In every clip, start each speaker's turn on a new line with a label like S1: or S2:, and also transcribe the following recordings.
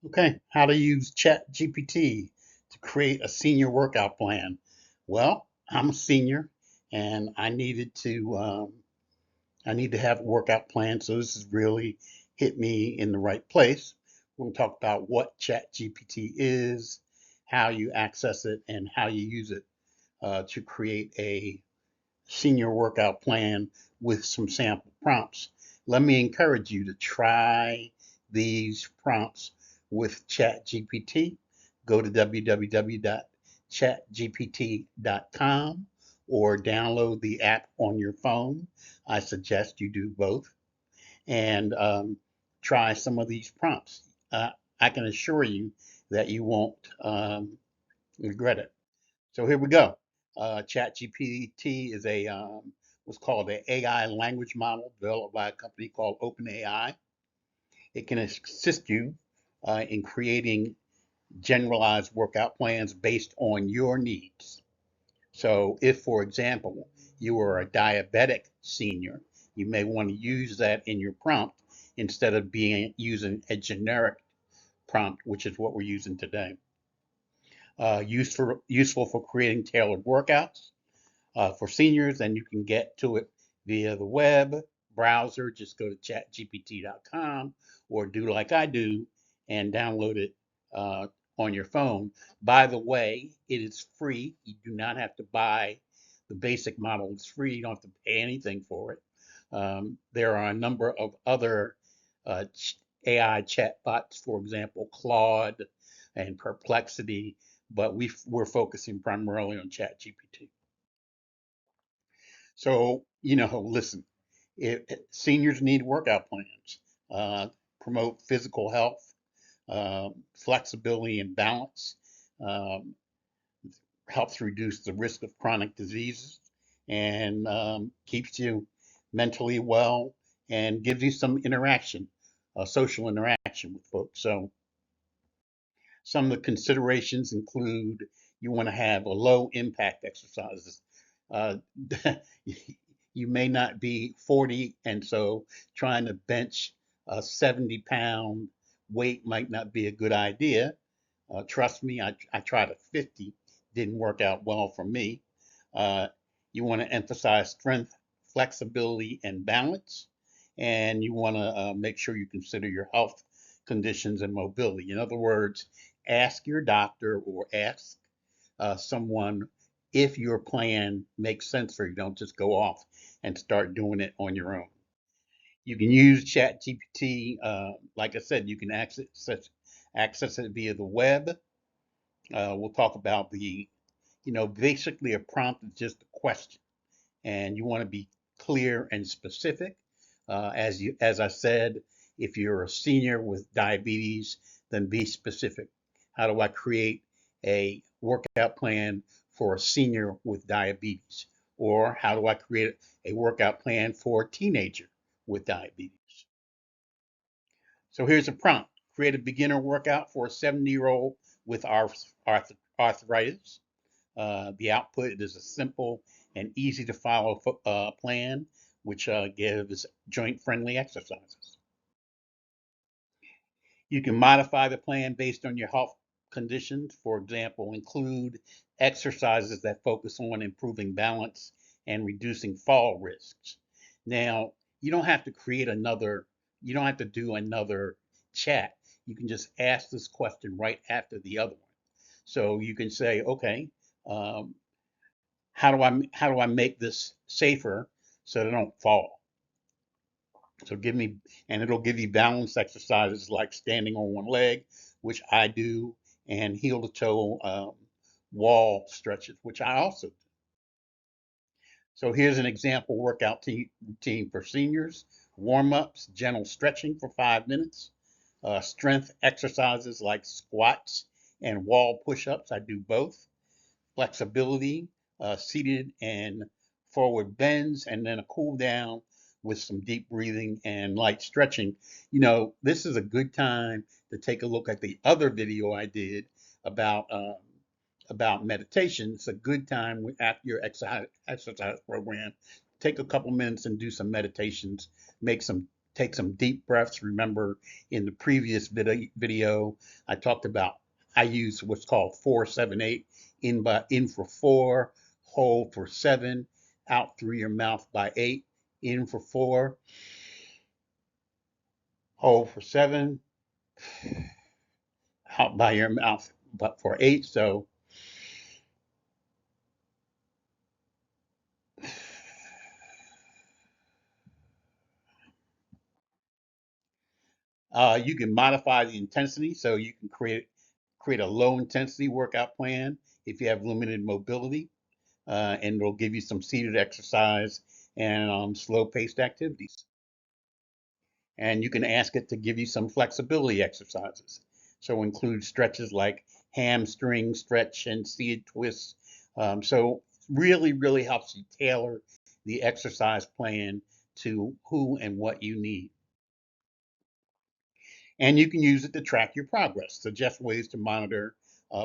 S1: Okay, how to use ChatGPT to create a senior workout plan. Well, I'm a senior and I need to have a workout plan, so this has really hit me in the right place. We're going to talk about what ChatGPT is, how you access it, and how you use it to create a senior workout plan with some sample prompts. Let me encourage you to try these prompts with ChatGPT. Go to www.chatgpt.com or download the app on your phone. I suggest you do both and try some of these prompts. I can assure you that you won't regret it. So here we go. ChatGPT is a what's called an AI language model developed by a company called OpenAI. It can assist you in creating generalized workout plans based on your needs. So, if, for example, you are a diabetic senior, you may want to use that in your prompt instead of being using a generic prompt, which is what we're using today. Useful for creating tailored workouts for seniors, and you can get to it via the web browser. Just go to chatgpt.com or do like I do and download it uh, on your phone. By the way, it is free. You do not have to buy the basic model. It's free. You don't have to pay anything for it. There are a number of other uh, AI chatbots, for example, Claude and Perplexity, but we're focusing primarily on ChatGPT. So, listen, seniors need workout plans, uh, promote physical health, flexibility and balance, um, helps reduce the risk of chronic diseases, and keeps you mentally well and gives you some interaction, social interaction with folks. So, some of the considerations include you want to have a low impact exercises. Uh, you may not be 40, and so trying to bench a 70-pound weight might not be a good idea. Trust me, I tried a 50, didn't work out well for me. Uh, you want to emphasize strength, flexibility, and balance, and you want to make sure you consider your health conditions and mobility. In other words, ask your doctor or ask someone if your plan makes sense for you. Don't just go off and start doing it on your own. You can use ChatGPT. Like I said, you can access it via the web. We'll talk about basically a prompt is just a question, and you want to be clear and specific. As I said, if you're a senior with diabetes, then be specific. How do I create a workout plan for a senior with diabetes? Or how do I create a workout plan for a teenager with diabetes? So here's a prompt. Create a beginner workout for a 70-year-old with arthritis. The output is a simple and easy to follow plan, which gives joint friendly exercises. You can modify the plan based on your health conditions. For example, include exercises that focus on improving balance and reducing fall risks. Now, you don't have to you don't have to do another chat. You can just ask this question right after the other one. So you can say, okay, um, how do I make this safer so that I don't fall? So and it'll give you balance exercises like standing on one leg, which I do, and heel to toe wall stretches, which I also do. So here's an example workout routine for seniors: warm ups, gentle stretching for 5 minutes, strength exercises like squats and wall push ups. I do both. Flexibility, seated and forward bends, and then a cool down with some deep breathing and light stretching. This is a good time to take a look at the other video I did about meditation. It's a good time after your exercise program. Take a couple minutes and do some meditations. Make some take some deep breaths. Remember in the previous video, I talked about I use what's called 4-7-8, in for 4, hold for 7, out through your mouth by 8, in for 4, hold for 7, out by your mouth but for 8. So you can modify the intensity, so you can create a low intensity workout plan if you have limited mobility, and it'll give you some seated exercise and slow paced activities. And you can ask it to give you some flexibility exercises. So include stretches like hamstring stretch and seated twists. So really, really helps you tailor the exercise plan to who and what you need. And you can use it to track your progress. Suggest ways to monitor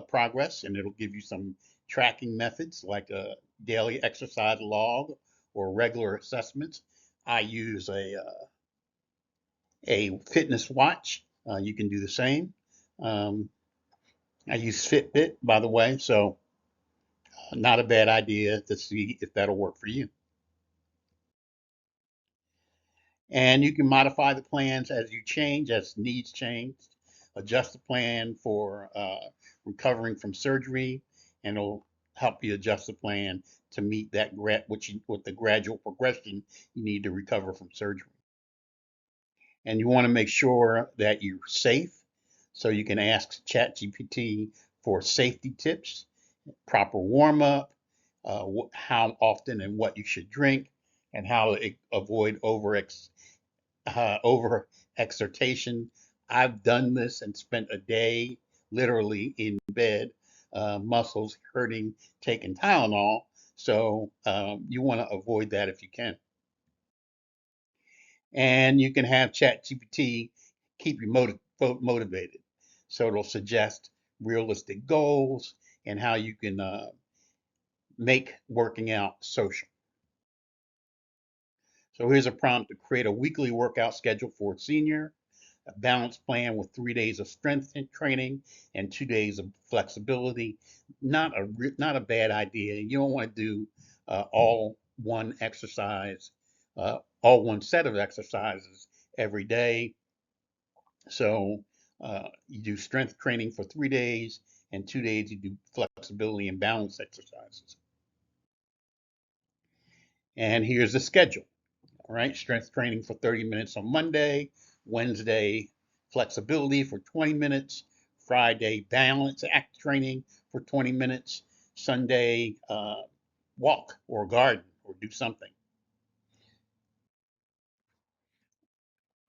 S1: progress, and it'll give you some tracking methods like a daily exercise log or regular assessments. I use a fitness watch. You can do the same. Um, I use Fitbit, by the way, so not a bad idea to see if that'll work for you. And you can modify the plans as you change, as needs change. Adjust the plan for recovering from surgery, and it'll help you adjust the plan to meet that with the gradual progression you need to recover from surgery. And you want to make sure that you're safe, so you can ask ChatGPT for safety tips, proper warm up, how often and what you should drink, and how to avoid over exertion. I've done this and spent a day literally in bed, muscles hurting, taking Tylenol. So you want to avoid that if you can. And you can have ChatGPT keep you motivated. So it'll suggest realistic goals and how you can make working out social. So here's a prompt to create a weekly workout schedule for a senior, a balanced plan with 3 days of strength training and 2 days of flexibility. Not a bad idea. You don't want to do all one exercise, all one set of exercises every day. So you do strength training for 3 days, and 2 days you do flexibility and balance exercises. And here's the schedule. All right, strength training for 30 minutes on Monday, Wednesday, flexibility for 20 minutes, Friday, balance act training for 20 minutes, Sunday, walk or garden or do something.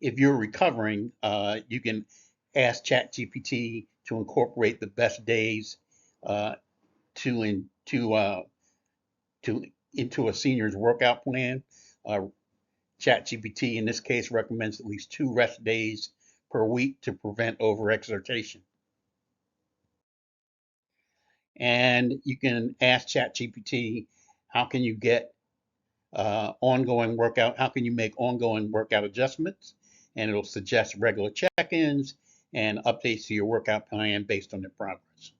S1: If you're recovering, you can ask ChatGPT to incorporate the best days uh, to to into a senior's workout plan. Uh, ChatGPT in this case recommends at least 2 rest days per week to prevent overexertion. And you can ask ChatGPT, how can you get how can you make ongoing workout adjustments? And it'll suggest regular check-ins and updates to your workout plan based on your progress.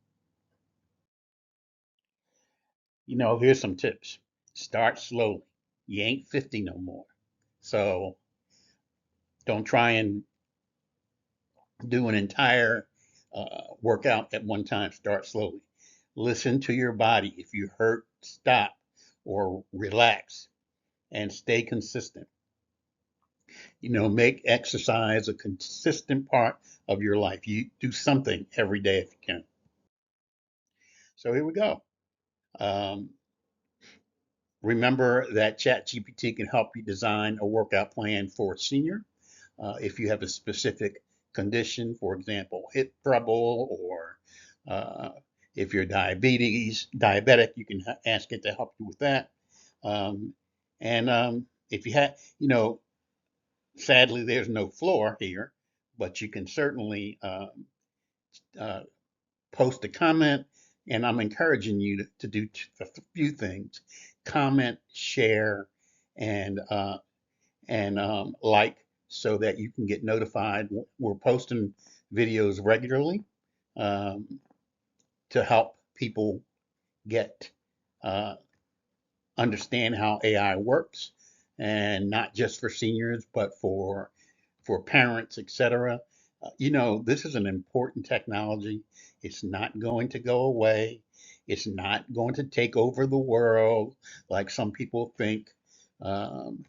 S1: Here's some tips. Start slowly. You ain't 50 no more. So don't try and do an entire workout at one time. Start slowly. Listen to your body. If you hurt, stop or relax and stay consistent. Make exercise a consistent part of your life. You do something every day if you can. So here we go. Um, Remember that ChatGPT can help you design a workout plan for a senior. If you have a specific condition, for example, hip trouble, or uh, if you're diabetic, you can ask it to help you with that. And if you have, sadly, there's no floor here, but you can certainly uh, post a comment, and I'm encouraging you to do a few things: comment, share, and like so that you can get notified. We're posting videos regularly um, to help people get uh, understand how AI works, and not just for seniors, but for parents, etc. This is an important technology. It's not going to go away. It's not going to take over the world like some people think. Um,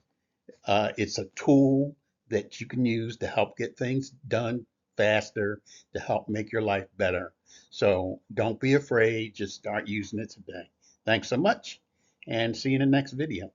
S1: it's a tool that you can use to help get things done faster, to help make your life better. So don't be afraid, just start using it today. Thanks so much, and see you in the next video.